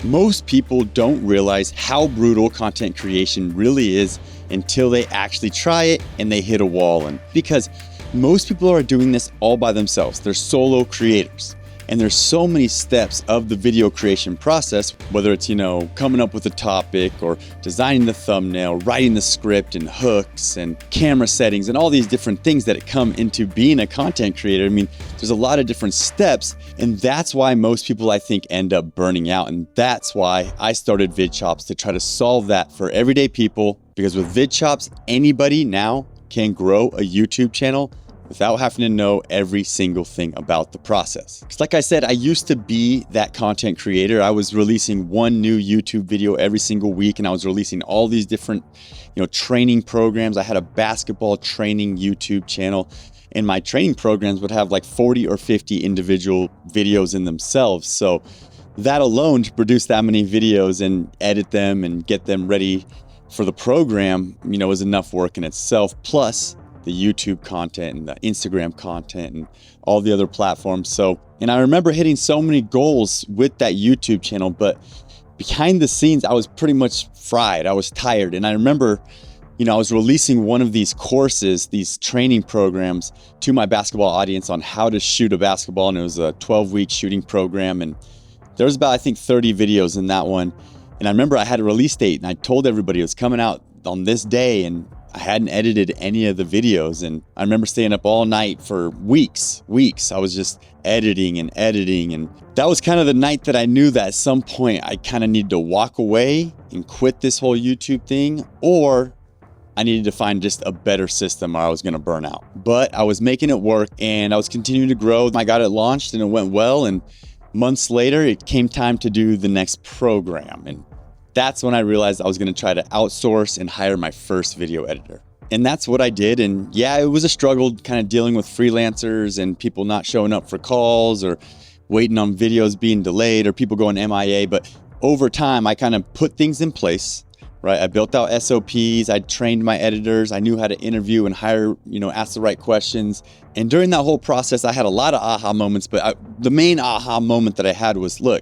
Most people don't realize how brutal content creation really is until they actually try it and they hit a wall. And because most people are doing this all by themselves, they're solo creators. And there's so many steps of the video creation process, whether it's, coming up with a topic or designing the thumbnail, writing the script and hooks and camera settings and all these different things that come into being a content creator. I mean, there's a lot of different steps, and that's why most people, I think, end up burning out. And that's why I started VidChops, to try to solve that for everyday people, because with VidChops, anybody now can grow a YouTube channel without having to know every single thing about the process. Because like I said, I used to be that content creator. I was releasing one new YouTube video every single week, and I was releasing all these different, training programs. I had a basketball training YouTube channel, and my training programs would have like 40 or 50 individual videos in themselves. So that alone, to produce that many videos and edit them and get them ready for the program, was enough work in itself. Plus the YouTube content and the Instagram content and all the other platforms. And I remember hitting so many goals with that YouTube channel, but behind the scenes, I was pretty much fried. I was tired. And I remember, I was releasing one of these courses, these training programs, to my basketball audience on how to shoot a basketball. And it was a 12-week shooting program. And there was about, I think, 30 videos in that one. And I remember I had a release date, and I told everybody it was coming out on this day, and I hadn't edited any of the videos. And I remember staying up all night for weeks. I was just editing. And that was kind of the night that I knew that at some point I kind of needed to walk away and quit this whole YouTube thing, or I needed to find just a better system or I was going to burn out. But I was making it work, and I was continuing to grow. I got it launched and it went well. And months later, it came time to do the next program. And that's when I realized I was going to try to outsource and hire my first video editor. And that's what I did. And yeah, it was a struggle kind of dealing with freelancers and people not showing up for calls, or waiting on videos being delayed, or people going MIA. But over time, I kind of put things in place, right? I built out SOPs. I trained my editors. I knew how to interview and hire, ask the right questions. And during that whole process, I had a lot of aha moments. But the main aha moment that I had was, look,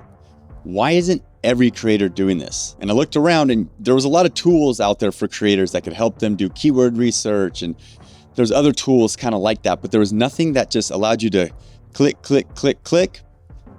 why isn't every creator doing this? And I looked around, and there was a lot of tools out there for creators that could help them do keyword research, and there's other tools kind of like that, but there was nothing that just allowed you to click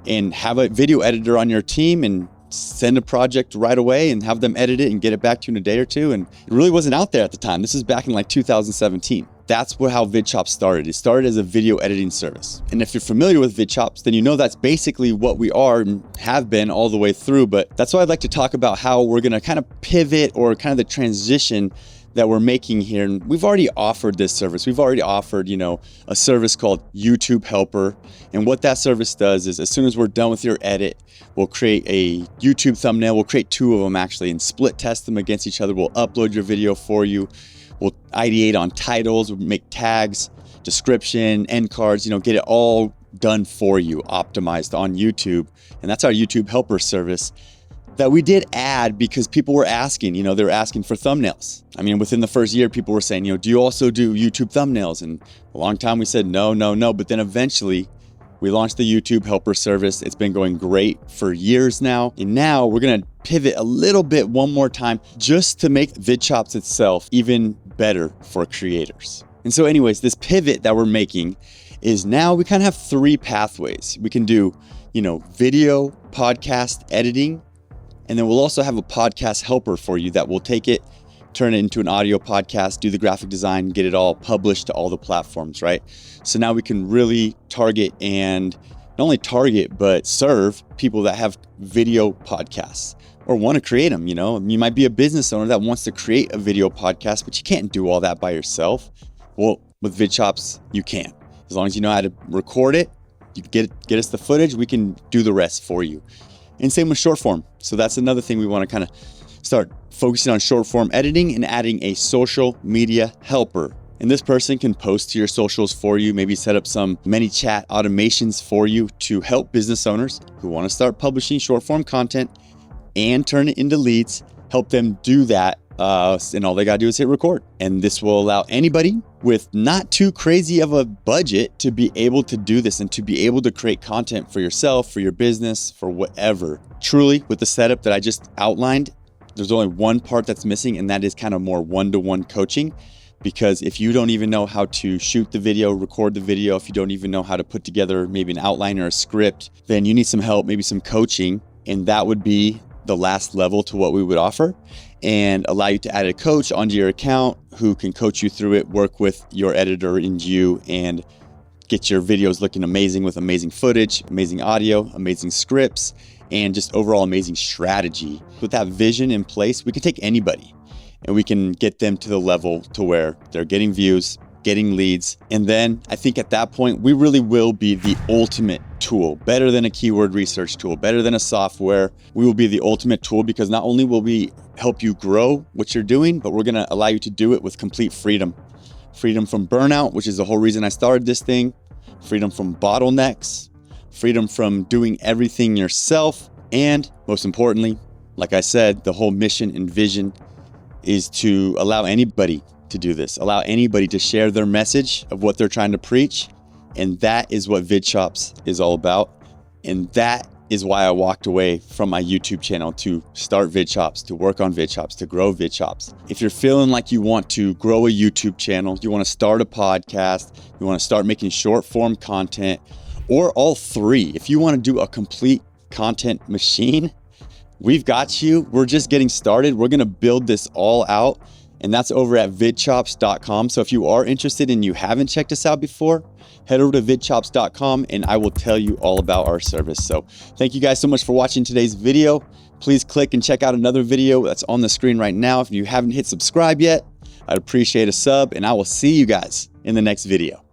and have a video editor on your team and send a project right away and have them edit it and get it back to you in a day or two. And it really wasn't out there at the time. This is back in like 2017. That's how VidChops started. It started as a video editing service. And if you're familiar with VidChops, then you know that's basically what we are and have been all the way through. But that's why I'd like to talk about how we're going to kind of pivot, or kind of the transition that we're making here. And we've already offered this service. We've already offered, a service called YouTube Helper. And what that service does is, as soon as we're done with your edit, we'll create a YouTube thumbnail. We'll create two of them actually, and split test them against each other. We'll upload your video for you. We'll ideate on titles, we'll make tags, description, end cards, get it all done for you, optimized on YouTube. And that's our YouTube Helper service that we did add because people were asking, they were asking for thumbnails. I mean, within the first year, people were saying, do you also do YouTube thumbnails? And a long time we said, no. But then eventually we launched the YouTube Helper service. It's been going great for years now. And now we're going to pivot a little bit one more time, just to make VidChops itself even better for creators. And so anyways, this pivot that we're making is now we kind of have three pathways. We can do, video, podcast editing, and then we'll also have a podcast helper for you that will take it, turn it into an audio podcast, do the graphic design, get it all published to all the platforms, right? So now we can really target, and not only target, but serve people that have video podcasts or want to create them. You might be a business owner that wants to create a video podcast, but you can't do all that by yourself. Well, with VidChops, you can. As long as you know how to record it, you get us the footage, we can do the rest for you. And same with short form. So that's another thing we want to kind of start focusing on, short form editing and adding a social media helper. And this person can post to your socials for you, maybe set up some ManyChat automations for you to help business owners who want to start publishing short form content and turn it into leads, help them do that and all they gotta do is hit record. And this will allow anybody with not too crazy of a budget to be able to do this and to be able to create content for yourself, for your business, for whatever. Truly, with the setup that I just outlined, there's only one part that's missing, and that is kind of more one-to-one coaching. Because if you don't even know how to shoot the video, record the video, if you don't even know how to put together maybe an outline or a script, then you need some help, maybe some coaching, and that would be the last level to what we would offer, and allow you to add a coach onto your account who can coach you through it, work with your editor and you, and get your videos looking amazing with amazing footage, amazing audio, amazing scripts, and just overall amazing strategy. With that vision in place, we can take anybody and we can get them to the level to where they're getting views, getting leads. And then I think at that point, we really will be the ultimate tool, better than a keyword research tool, better than a software. We will be the ultimate tool, because not only will we help you grow what you're doing, but we're gonna allow you to do it with complete freedom. Freedom from burnout, which is the whole reason I started this thing. Freedom from bottlenecks, freedom from doing everything yourself. And most importantly, like I said, the whole mission and vision is to allow anybody to do this, allow anybody to share their message of what they're trying to preach. And that is what VidChops is all about. And that is why I walked away from my YouTube channel to start VidChops, to work on VidChops, to grow VidChops. If you're feeling like you want to grow a YouTube channel, you want to start a podcast, you want to start making short form content, or all three, if you want to do a complete content machine, we've got you. We're just getting started. We're going to build this all out, and that's over at vidchops.com. So if you are interested and you haven't checked us out before, head over to vidchops.com and I will tell you all about our service. So thank you guys so much for watching today's video. Please click and check out another video that's on the screen right now. If you haven't hit subscribe yet, I'd appreciate a sub, and I will see you guys in the next video.